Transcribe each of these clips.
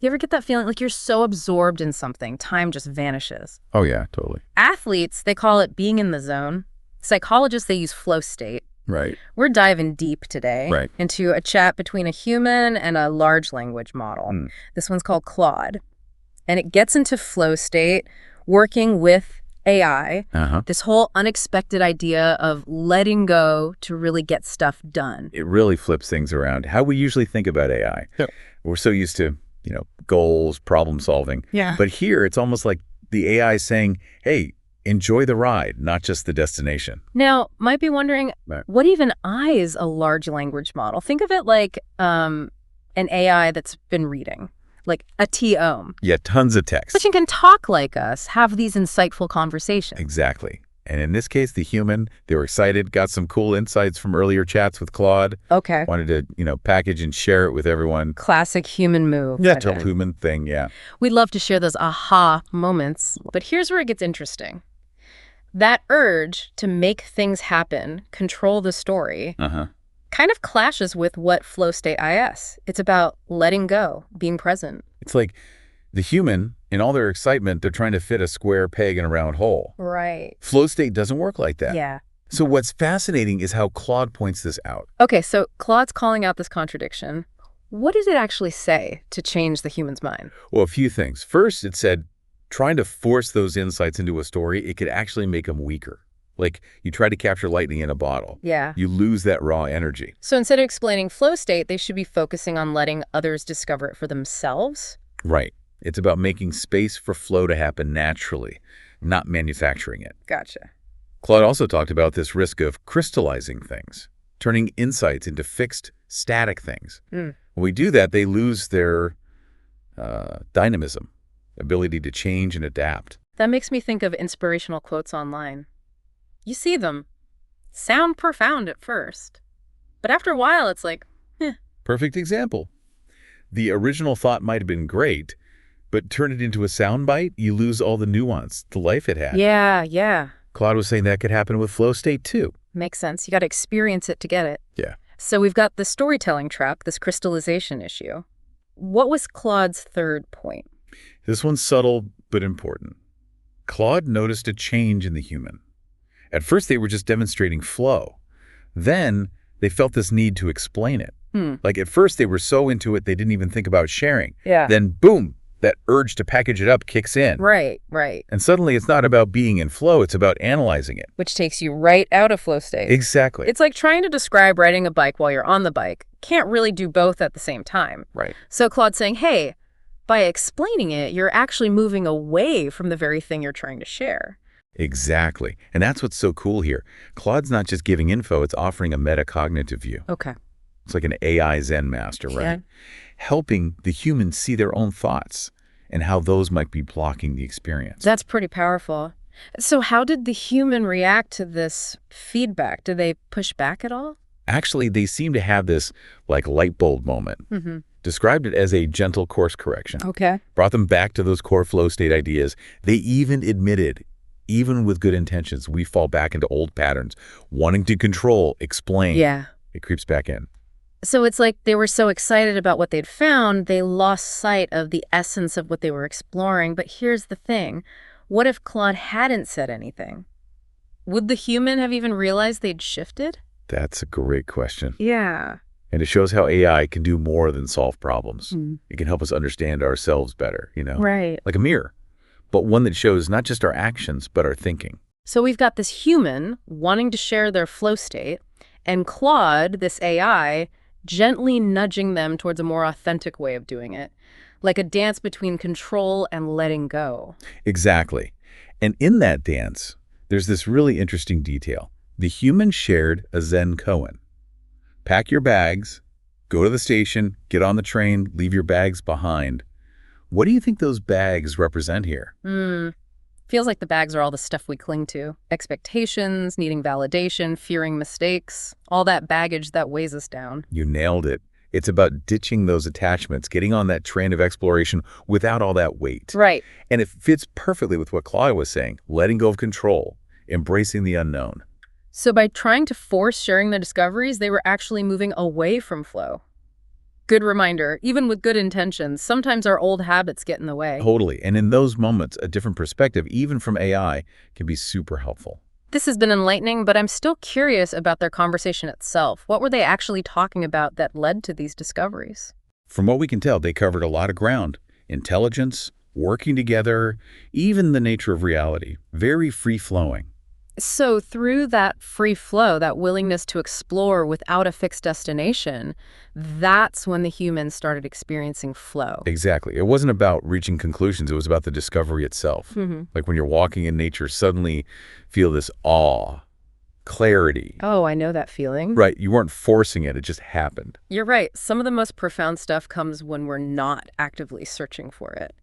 You ever get that feeling like you're so absorbed in something, time just vanishes? Oh, yeah, totally. Athletes, they call it being in the zone. Psychologists, they use flow state. Right. We're diving deep today Right. into a chat between a human and a large language model. This one's called Claude. And it gets into flow state, working with AI, this whole unexpected idea of letting go to really get stuff done. It really flips things around. How we usually think about AI. Yep. We're so used to, goals, problem solving. Yeah. But here, it's almost like the AI is saying, hey, enjoy the ride, not just the destination. Now, might be wondering, Right. what even is a large language model? Think of it like an AI that's been reading, like a T-OM. Yeah, tons of text. Which can talk like us, have these insightful conversations. Exactly. And in this case, the human, they were excited, got some cool insights from earlier chats with Claude. Okay. Wanted to, package and share it with everyone. Classic human move. Yeah, total human thing, yeah. We'd love to share those aha moments, but here's where it gets interesting. That urge to make things happen, control the story, kind of clashes with what flow state is. It's about letting go, being present. It's like the human, in all their excitement, they're trying to fit a square peg in a round hole. Right. Flow state doesn't work like that. Yeah. So what's fascinating is how Claude points this out. Okay, so Claude's calling out this contradiction. What does it actually say to change the human's mind? Well, a few things. First, it said trying to force those insights into a story, it could actually make them weaker. Like you try to capture lightning in a bottle. Yeah. You lose that raw energy. So instead of explaining flow state, they should be focusing on letting others discover it for themselves? Right. It's about making space for flow to happen naturally, not manufacturing it. Gotcha. Claude also talked about this risk of crystallizing things, turning insights into fixed, static things. When we do that, they lose their dynamism, ability to change and adapt. That makes me think of inspirational quotes online. You see them, sound profound at first, but after a while it's like, Perfect example. The original thought might have been great, but turn it into a soundbite, you lose all the nuance, the life it had. Yeah. Claude was saying that could happen with flow state too. Makes sense. You got to experience it to get it. Yeah. So we've got the storytelling trap, this crystallization issue. What was Claude's third point? This one's subtle but important. Claude noticed a change in the human. At first, they were just demonstrating flow. Then they felt this need to explain it. Like at first, they were so into it, they didn't even think about sharing. Yeah. Then boom, that urge to package it up kicks in. Right. And suddenly it's not about being in flow, it's about analyzing it. Which takes you right out of flow state. Exactly. It's like trying to describe riding a bike while you're on the bike. Can't really do both at the same time. Right. So Claude's saying, hey, by explaining it, you're actually moving away from the very thing you're trying to share. Exactly. And that's what's so cool here. Claude's not just giving info, it's offering a metacognitive view. Okay. It's like an AI Zen master, right? Yeah. Helping the humans see their own thoughts and how those might be blocking the experience. That's pretty powerful. So how did the human react to this feedback? Did they push back at all? Actually, they seem to have this like light bulb moment. Described it as a gentle course correction. Okay. Brought them back to those core flow state ideas. They even admitted, even with good intentions, we fall back into old patterns, wanting to control, explain. Yeah. It creeps back in. So it's like they were so excited about what they'd found, they lost sight of the essence of what they were exploring. But here's the thing. What if Claude hadn't said anything? Would the human have even realized they'd shifted? That's a great question. Yeah. And it shows how AI can do more than solve problems. It can help us understand ourselves better, Right. like a mirror, but one that shows not just our actions, but our thinking. So we've got this human wanting to share their flow state, and Claude, this AI, gently nudging them towards a more authentic way of doing it, like a dance between control and letting go. Exactly. And in that dance, there's this really interesting detail. The human shared a Zen koan. Pack your bags, go to the station, get on the train, leave your bags behind. What do you think those bags represent here? Feels like the bags are all the stuff we cling to. Expectations, needing validation, fearing mistakes, all that baggage that weighs us down. You nailed it. It's about ditching those attachments, getting on that train of exploration without all that weight. Right. And it fits perfectly with what Claudia was saying, letting go of control, embracing the unknown. So by trying to force sharing their discoveries, they were actually moving away from flow. Good reminder. Even with good intentions, sometimes our old habits get in the way. Totally. And in those moments, a different perspective, even from AI, can be super helpful. This has been enlightening, but I'm still curious about their conversation itself. What were they actually talking about that led to these discoveries? From what we can tell, they covered a lot of ground. Intelligence, working together, even the nature of reality. Very free-flowing. So through that free flow, that willingness to explore without a fixed destination, that's when the humans started experiencing flow. Exactly. It wasn't about reaching conclusions. It was about the discovery itself. Like when you're walking in nature, suddenly feel this awe, clarity. Oh, I know that feeling. Right. You weren't forcing it. It just happened. You're right. Some of the most profound stuff comes when we're not actively searching for it.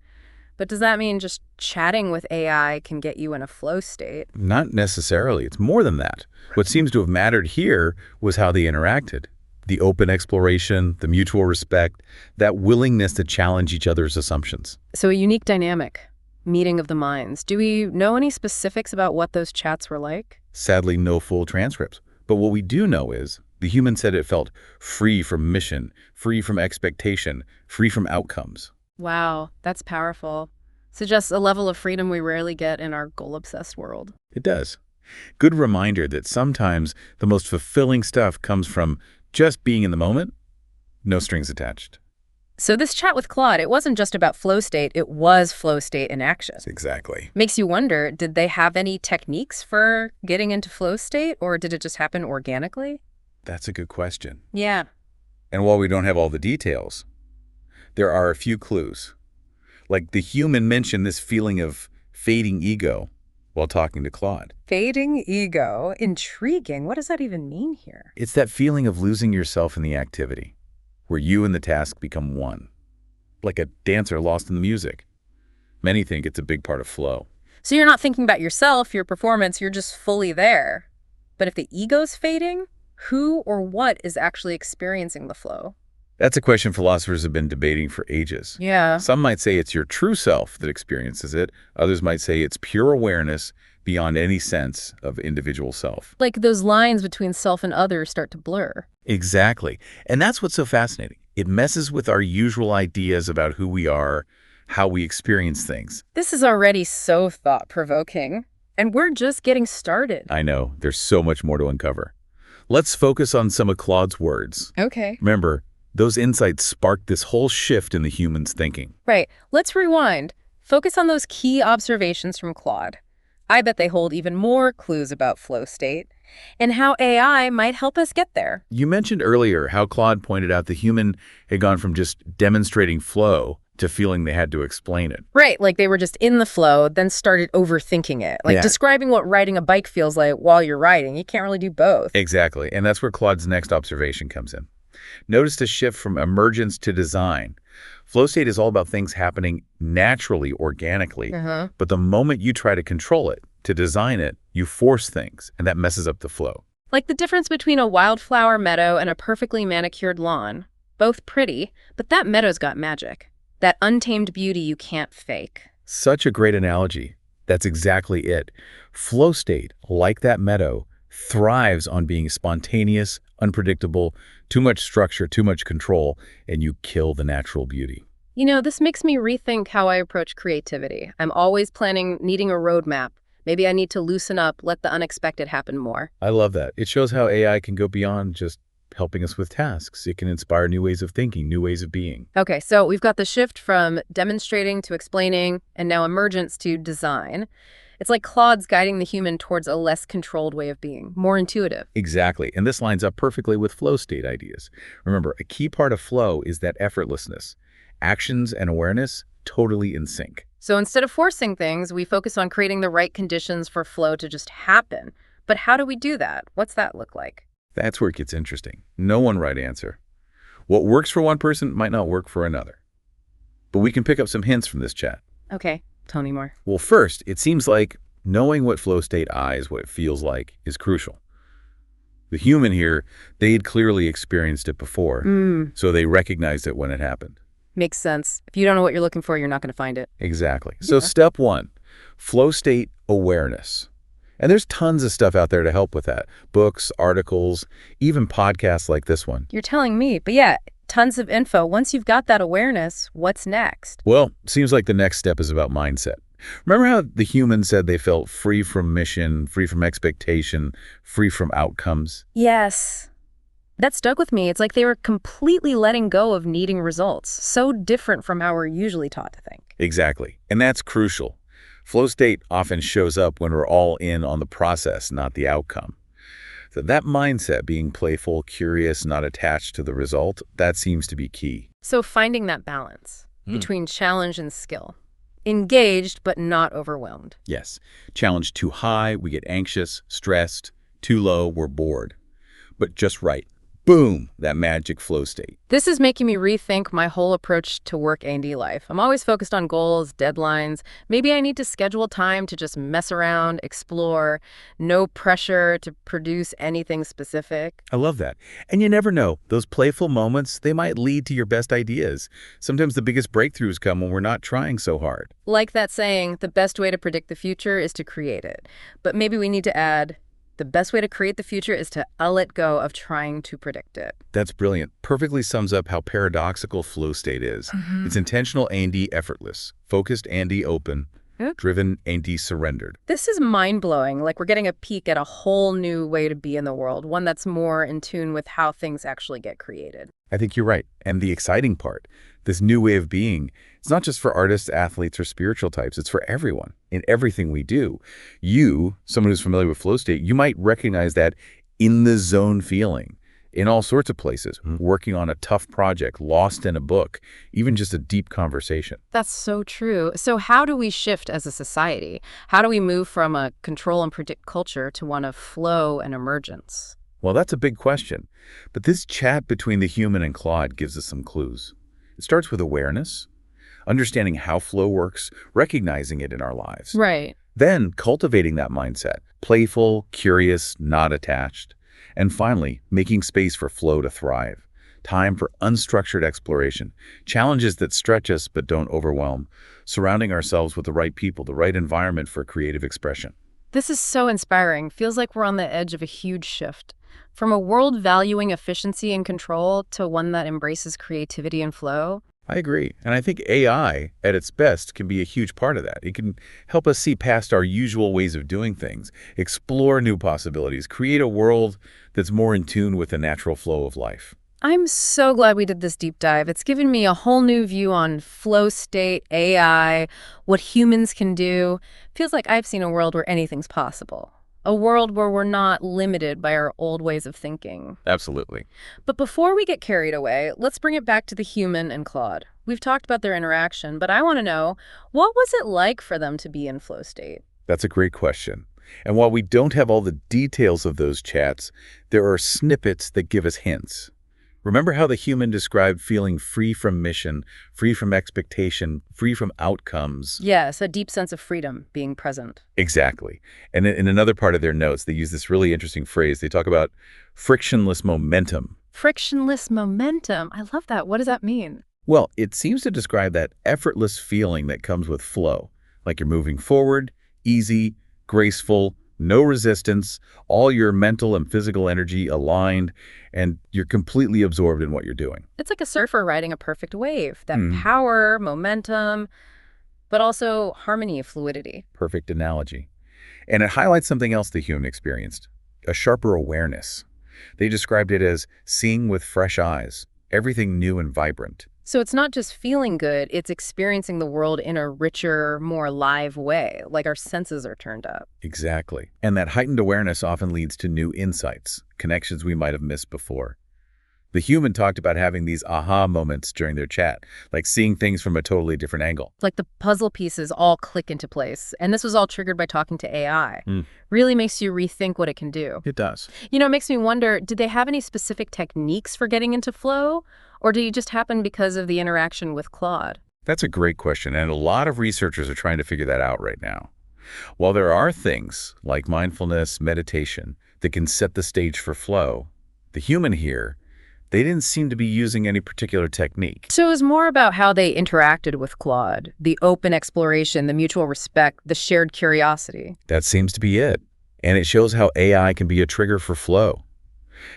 But does that mean just chatting with AI can get you in a flow state? Not necessarily. It's more than that. What seems to have mattered here was how they interacted. The open exploration, the mutual respect, that willingness to challenge each other's assumptions. So a unique dynamic, meeting of the minds. Do we know any specifics about what those chats were like? Sadly, no full transcripts. But what we do know is the human said it felt free from mission, free from expectation, free from outcomes. Wow, that's powerful. Suggests a level of freedom we rarely get in our goal-obsessed world. It does. Good reminder that sometimes the most fulfilling stuff comes from just being in the moment, no strings attached. So this chat with Claude, it wasn't just about flow state, it was flow state in action. Exactly. Makes you wonder, did they have any techniques for getting into flow state, or did it just happen organically? That's a good question. Yeah. And while we don't have all the details, there are a few clues. Like the human mentioned this feeling of fading ego while talking to Claude. Fading ego. Intriguing. What does that even mean here? It's that feeling of losing yourself in the activity, where you and the task become one. Like a dancer lost in the music. Many think it's a big part of flow. So you're not thinking about yourself, your performance, you're just fully there. But if the ego's fading, who or what is actually experiencing the flow? That's a question philosophers have been debating for ages. Yeah. Some might say it's your true self that experiences it. Others might say it's pure awareness beyond any sense of individual self. Like those lines between self and others start to blur. Exactly. And that's what's so fascinating. It messes with our usual ideas about who we are, how we experience things. This is already so thought-provoking, and we're just getting started. I know. There's so much more to uncover. Let's focus on some of Claude's words. Okay. Remember, those insights sparked this whole shift in the human's thinking. Right. Let's rewind. Focus on those key observations from Claude. I bet they hold even more clues about flow state and how AI might help us get there. You mentioned earlier how Claude pointed out the human had gone from just demonstrating flow to feeling they had to explain it. Right, like they were just in the flow, then started overthinking it. Like Yeah. describing what riding a bike feels like while you're riding. You can't really do both. Exactly. And that's where Claude's next observation comes in. Notice the shift from emergence to design. Flow state is all about things happening naturally, organically. But the moment you try to control it, to design it, you force things, and that messes up the flow. Like the difference between a wildflower meadow and a perfectly manicured lawn. Both pretty, but that meadow's got magic. That untamed beauty you can't fake. Such a great analogy. That's exactly it. Flow state, like that meadow, thrives on being spontaneous, unpredictable, too much structure, too much control, and you kill the natural beauty. You know, this makes me rethink how I approach creativity. I'm always planning, needing a roadmap. Maybe I need to loosen up, let the unexpected happen more. I love that. It shows how AI can go beyond just helping us with tasks. It can inspire new ways of thinking, new ways of being. Okay, so we've got the shift from demonstrating to explaining, and now emergence to design. It's like Claude's guiding the human towards a less controlled way of being, more intuitive. Exactly. And this lines up perfectly with flow state ideas. Remember, a key part of flow is that effortlessness. Actions and awareness totally in sync. So instead of forcing things, we focus on creating the right conditions for flow to just happen. But how do we do that? What's that look like? That's where it gets interesting. No one right answer. What works for one person might not work for another. But we can pick up some hints from this chat. Okay, tell me more. Well, first, it seems like knowing what flow state is, what it feels like, is crucial. The human here, they'd clearly experienced it before, so they recognized it when it happened. Makes sense. If you don't know what you're looking for, you're not going to find it. Exactly. So step one, flow state awareness. And there's tons of stuff out there to help with that. Books, articles, even podcasts like this one. You're telling me. But yeah, Tons of info. Once you've got that awareness, what's next? Well, seems like the next step is about mindset. Remember how the human said they felt free from mission, free from expectation, free from outcomes? Yes. That stuck with me. It's like they were completely letting go of needing results. So different from how we're usually taught to think. Exactly. And that's crucial. Flow state often shows up when we're all in on the process, not the outcome. So that mindset, being playful, curious, not attached to the result, that seems to be key. So finding that balance between challenge and skill. Engaged, but not overwhelmed. Yes. Challenge too high, we get anxious, stressed. Too low, we're bored. But just right. Boom, that magic flow state. This is making me rethink my whole approach to work and life. I'm always focused on goals, deadlines. Maybe I need to schedule time to just mess around, explore, no pressure to produce anything specific. I love that. And you never know, those playful moments, they might lead to your best ideas. Sometimes the biggest breakthroughs come when we're not trying so hard. Like that saying, the best way to predict the future is to create it. But maybe we need to add, the best way to create the future is to let go of trying to predict it. That's brilliant. Perfectly sums up how paradoxical flow state is. It's intentional and effortless, focused and open, driven and surrendered. This is mind-blowing, like we're getting a peek at a whole new way to be in the world, one that's more in tune with how things actually get created. I think you're right. And the exciting part, this new way of being, it's not just for artists, athletes, or spiritual types. It's for everyone in everything we do. You, someone who's familiar with flow state, you might recognize that in the zone feeling in all sorts of places, working on a tough project, lost in a book, even just a deep conversation. That's so true. So how do we shift as a society? How do we move from a control and predict culture to one of flow and emergence? Well, that's a big question. But this chat between the human and Claude gives us some clues. It starts with awareness, understanding how flow works, recognizing it in our lives. Right. Then cultivating that mindset, playful, curious, not attached. And finally, making space for flow to thrive. Time for unstructured exploration, challenges that stretch us but don't overwhelm, surrounding ourselves with the right people, the right environment for creative expression. This is so inspiring. Feels like we're on the edge of a huge shift. From a world valuing efficiency and control to one that embraces creativity and flow. I agree. And I think AI, at its best, can be a huge part of that. It can help us see past our usual ways of doing things, explore new possibilities, create a world that's more in tune with the natural flow of life. I'm so glad we did this deep dive. It's given me a whole new view on flow state, AI, what humans can do. Feels like I've seen a world where anything's possible. A world where we're not limited by our old ways of thinking. Absolutely. But before we get carried away, let's bring it back to the human and Claude. We've talked about their interaction, but I want to know, what was it like for them to be in flow state? That's a great question. And while we don't have all the details of those chats, there are snippets that give us hints. Remember how the human described feeling free from mission, free from expectation, free from outcomes? Yes, a deep sense of freedom being present. Exactly. And in another part of their notes, they use this really interesting phrase. They talk about frictionless momentum. Frictionless momentum. I love that. What does that mean? Well, it seems to describe that effortless feeling that comes with flow, like you're moving forward, easy, graceful, no resistance, all your mental and physical energy aligned, and you're completely absorbed in what you're doing. It's like a surfer riding a perfect wave. That power, momentum, but also harmony of fluidity. Perfect analogy. And it highlights something else the human experienced, a sharper awareness. They described it as seeing with fresh eyes, everything new and vibrant. So it's not just feeling good, it's experiencing the world in a richer, more live way, like our senses are turned up. Exactly. And that heightened awareness often leads to new insights, connections we might have missed before. The human talked about having these aha moments during their chat, like seeing things from a totally different angle. Like the puzzle pieces all click into place. And this was all triggered by talking to AI. Really makes you rethink what it can do. It does. You know, it makes me wonder, did they have any specific techniques for getting into flow? Or did it just happen because of the interaction with Claude? That's a great question, and a lot of researchers are trying to figure that out right now. While there are things like mindfulness, meditation, that can set the stage for flow, the human here, they didn't seem to be using any particular technique. So it was more about how they interacted with Claude, the open exploration, the mutual respect, the shared curiosity. That seems to be it. And it shows how AI can be a trigger for flow.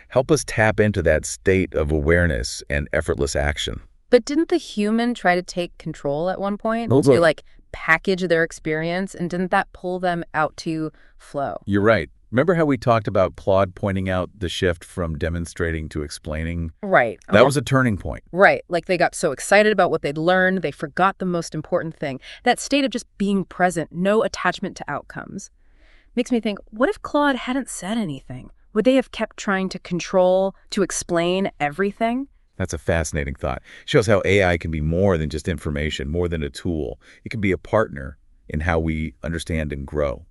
Help us tap into that state of awareness and effortless action. But didn't the human try to take control at one point Hold to on. like package their experience? And didn't that pull them out to flow? You're right. Remember how we talked about Claude pointing out the shift from demonstrating to explaining? Right. That was a turning point. Right. Like they got so excited about what they'd learned, they forgot the most important thing. That state of just being present, no attachment to outcomes. Makes me think, what if Claude hadn't said anything? Would they have kept trying to control, to explain everything? That's a fascinating thought. Shows how AI can be more than just information, more than a tool. It can be a partner in how we understand and grow.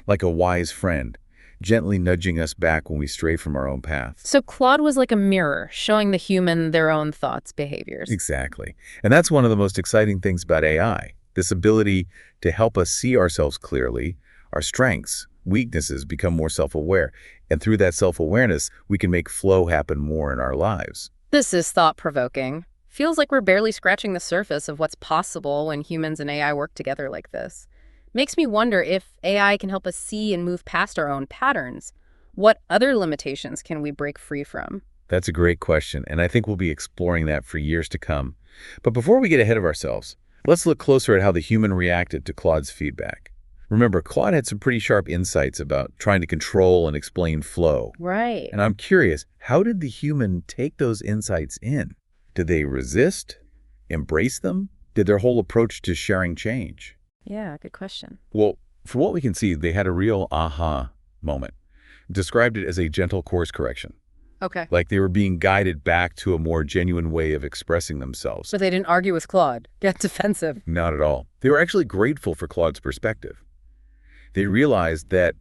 Like a wise friend, gently nudging us back when we stray from our own paths. So Claude was like a mirror, showing the human their own thoughts, behaviors. Exactly. And that's one of the most exciting things about AI, this ability to help us see ourselves clearly, our strengths, weaknesses, become more self-aware. And through that self-awareness, we can make flow happen more in our lives. This is thought-provoking. Feels like we're barely scratching the surface of what's possible when humans and AI work together like this. Makes me wonder if AI can help us see and move past our own patterns. What other limitations can we break free from? That's a great question, and I think we'll be exploring that for years to come. But before we get ahead of ourselves, let's look closer at how the human reacted to Claude's feedback. Remember, Claude had some pretty sharp insights about trying to control and explain flow. Right. And I'm curious, how did the human take those insights in? Did they resist? Embrace them? Did their whole approach to sharing change? Yeah, good question. Well, from what we can see, they had a real aha moment. Described it as a gentle course correction. Okay. Like they were being guided back to a more genuine way of expressing themselves. But they didn't argue with Claude, get defensive. Not at all. They were actually grateful for Claude's perspective. They realized that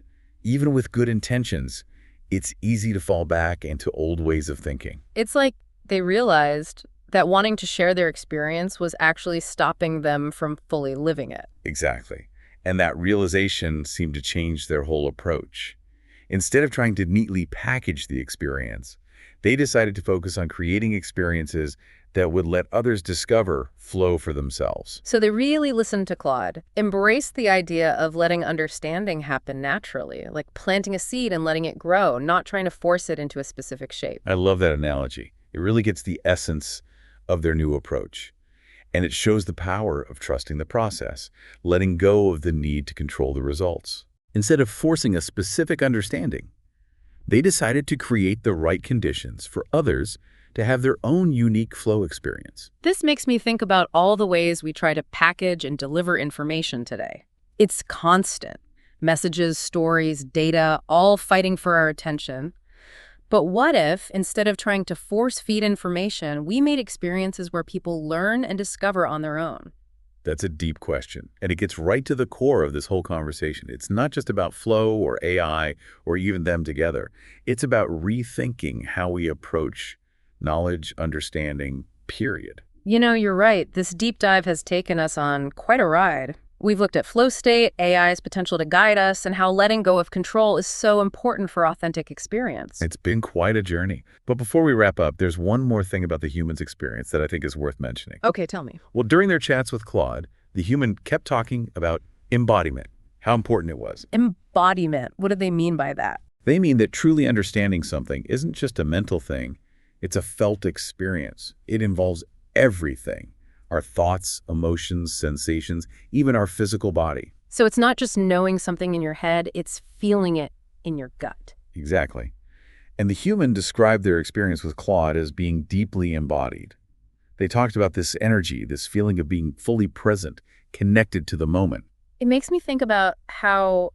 even with good intentions, it's easy to fall back into old ways of thinking. It's like they realized that wanting to share their experience was actually stopping them from fully living it. Exactly. And that realization seemed to change their whole approach. Instead of trying to neatly package the experience, they decided to focus on creating experiences that would let others discover flow for themselves. So they really listened to Claude, embraced the idea of letting understanding happen naturally, like planting a seed and letting it grow, not trying to force it into a specific shape. I love that analogy. It really gets the essence of their new approach. And it shows the power of trusting the process, letting go of the need to control the results. Instead of forcing a specific understanding, they decided to create the right conditions for others to have their own unique flow experience. This makes me think about all the ways we try to package and deliver information today. It's constant. Messages, stories, data, all fighting for our attention. But what if, instead of trying to force-feed information, we made experiences where people learn and discover on their own? That's a deep question, and it gets right to the core of this whole conversation. It's not just about flow or AI or even them together. It's about rethinking how we approach knowledge, understanding, period. You know, you're right. This deep dive has taken us on quite a ride. We've looked at flow state, AI's potential to guide us, and how letting go of control is so important for authentic experience. It's been quite a journey. But before we wrap up, there's one more thing about the human's experience that I think is worth mentioning. Okay, tell me. Well, during their chats with Claude, the human kept talking about embodiment, how important it was. Embodiment. What do they mean by that? They mean that truly understanding something isn't just a mental thing, it's a felt experience. It involves everything. Our thoughts, emotions, sensations, even our physical body. So it's not just knowing something in your head, it's feeling it in your gut. Exactly. And the human described their experience with Claude as being deeply embodied. They talked about this energy, this feeling of being fully present, connected to the moment. It makes me think about how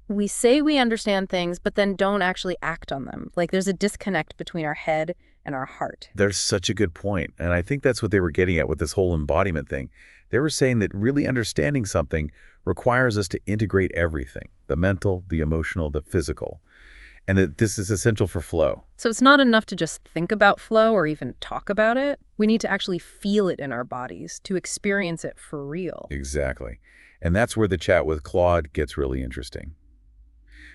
we say we understand things, but then don't actually act on them. Like there's a disconnect between our head and our heart. There's such a good point. And I think that's what they were getting at with this whole embodiment thing. They were saying that really understanding something requires us to integrate everything, the mental, the emotional, the physical, and that this is essential for flow. So it's not enough to just think about flow or even talk about it. We need to actually feel it in our bodies to experience it for real. Exactly. And that's where the chat with Claude gets really interesting.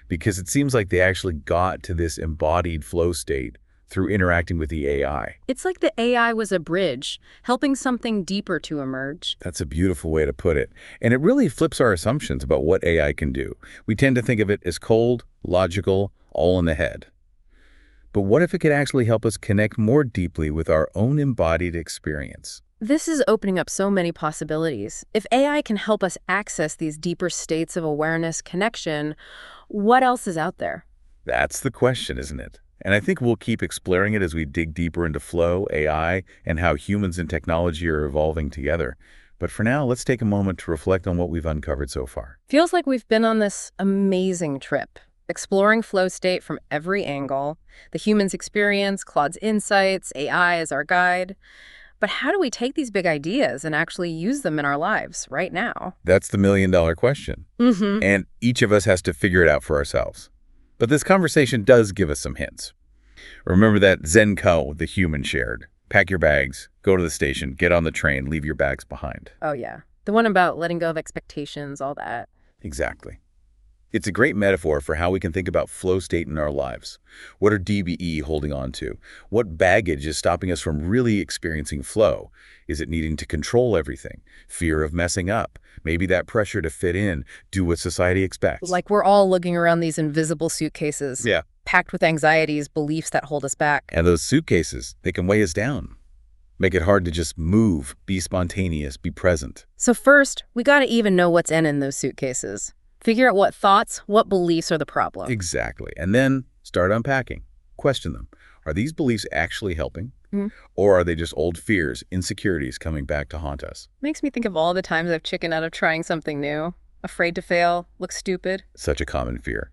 Because it seems like they actually got to this embodied flow state through interacting with the AI. It's like the AI was a bridge, helping something deeper to emerge. That's a beautiful way to put it. And it really flips our assumptions about what AI can do. We tend to think of it as cold, logical, all in the head. But what if it could actually help us connect more deeply with our own embodied experience? This is opening up so many possibilities. If AI can help us access these deeper states of awareness, connection, what else is out there? That's the question, isn't it? And I think we'll keep exploring it as we dig deeper into flow, AI, and how humans and technology are evolving together. But for now, let's take a moment to reflect on what we've uncovered so far. Feels like we've been on this amazing trip, exploring flow state from every angle, the human's experience, Claude's insights, AI as our guide. But how do we take these big ideas and actually use them in our lives right now? That's the million-dollar question. Mm-hmm. And each of us has to figure it out for ourselves. But this conversation does give us some hints. Remember that Zen-ko the human shared. Pack your bags, go to the station, get on the train, leave your bags behind. Oh, yeah. The one about letting go of expectations, all that. Exactly. It's a great metaphor for how we can think about flow state in our lives. What are DBE holding on to? What baggage is stopping us from really experiencing flow? Is it needing to control everything? Fear of messing up? Maybe that pressure to fit in, do what society expects. Like we're all lugging around these invisible suitcases. Yeah. Packed with anxieties, beliefs that hold us back. And those suitcases, they can weigh us down. Make it hard to just move, be spontaneous, be present. So first, we got to even know what's in those suitcases. Figure out what thoughts, what beliefs are the problem. Exactly. And then start unpacking. Question them. Are these beliefs actually helping? Hmm. Or are they just old fears, insecurities coming back to haunt us? Makes me think of all the times I've chickened out of trying something new. Afraid to fail, look stupid. Such a common fear.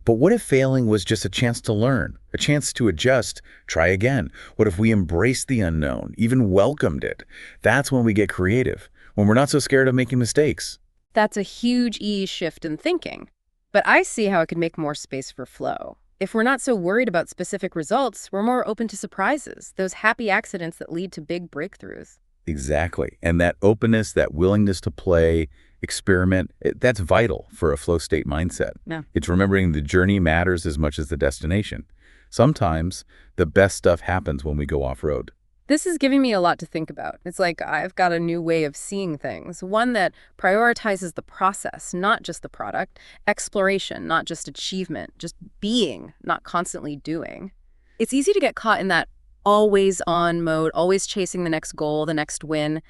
But what if failing was just a chance to learn, a chance to adjust, try again? What if we embraced the unknown, even welcomed it? That's when we get creative, when we're not so scared of making mistakes. That's a huge shift in thinking. But I see how it could make more space for flow. If we're not so worried about specific results, we're more open to surprises, those happy accidents that lead to big breakthroughs. Exactly. And that openness, that willingness to play, experiment, that's vital for a flow state mindset. Yeah. It's remembering the journey matters as much as the destination. Sometimes the best stuff happens when we go off-road. This is giving me a lot to think about. It's like I've got a new way of seeing things, one that prioritizes the process, not just the product, exploration, not just achievement, just being, not constantly doing. It's easy to get caught in that always on mode, always chasing the next goal, the next win.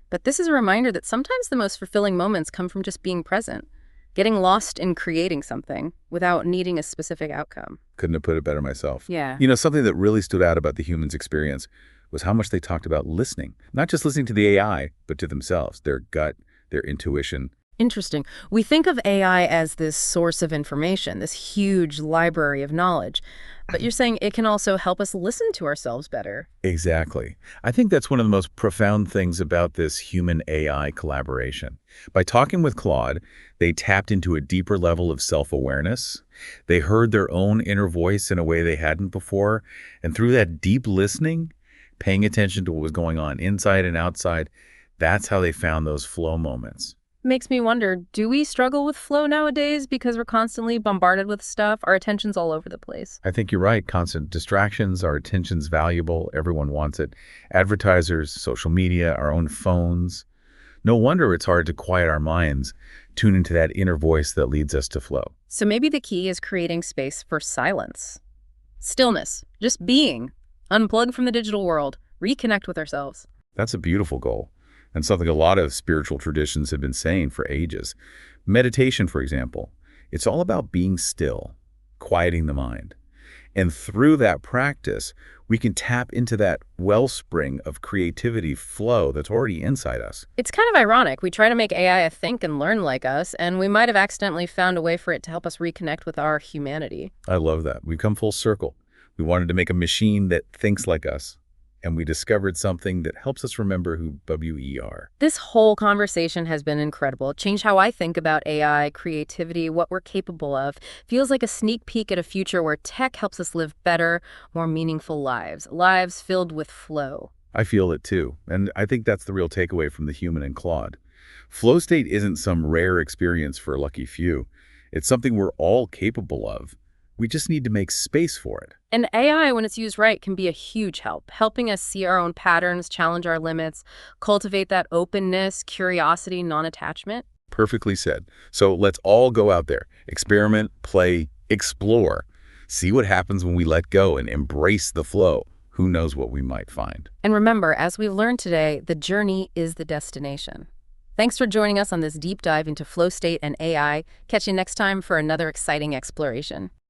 But this is a reminder that sometimes the most fulfilling moments come from just being present, getting lost in creating something without needing a specific outcome. Couldn't have put it better myself. Yeah. You know, something that really stood out about the human's experience was how much they talked about listening, not just listening to the AI, but to themselves, their gut, their intuition. Interesting. We think of AI as this source of information, this huge library of knowledge. But you're saying it can also help us listen to ourselves better. Exactly. I think that's one of the most profound things about this human-AI collaboration. By talking with Claude, they tapped into a deeper level of self-awareness. They heard their own inner voice in a way they hadn't before. And through that deep listening, paying attention to what was going on inside and outside, that's how they found those flow moments. Makes me wonder, do we struggle with flow nowadays because we're constantly bombarded with stuff? Our attention's all over the place. I think you're right. Constant distractions, our attention's valuable. Everyone wants it. Advertisers, social media, our own phones. No wonder it's hard to quiet our minds, tune into that inner voice that leads us to flow. So maybe the key is creating space for silence. Stillness, just being. Unplug from the digital world, reconnect with ourselves. That's a beautiful goal, and something a lot of spiritual traditions have been saying for ages. Meditation, for example, it's all about being still, quieting the mind. And through that practice, we can tap into that wellspring of creativity flow that's already inside us. It's kind of ironic. We try to make AI think and learn like us, and we might have accidentally found a way for it to help us reconnect with our humanity. I love that. We've come full circle. We wanted to make a machine that thinks like us, and we discovered something that helps us remember who we are. This whole conversation has been incredible. It changed how I think about AI, creativity, what we're capable of. Feels like a sneak peek at a future where tech helps us live better, more meaningful lives. Lives filled with flow. I feel it too, and I think that's the real takeaway from the human and Claude. Flow state isn't some rare experience for a lucky few. It's something we're all capable of. We just need to make space for it. And AI, when it's used right, can be a huge help, helping us see our own patterns, challenge our limits, cultivate that openness, curiosity, non-attachment. Perfectly said. So let's all go out there, experiment, play, explore. See what happens when we let go and embrace the flow. Who knows what we might find? And remember, as we've learned today, the journey is the destination. Thanks for joining us on this deep dive into flow state and AI. Catch you next time for another exciting exploration.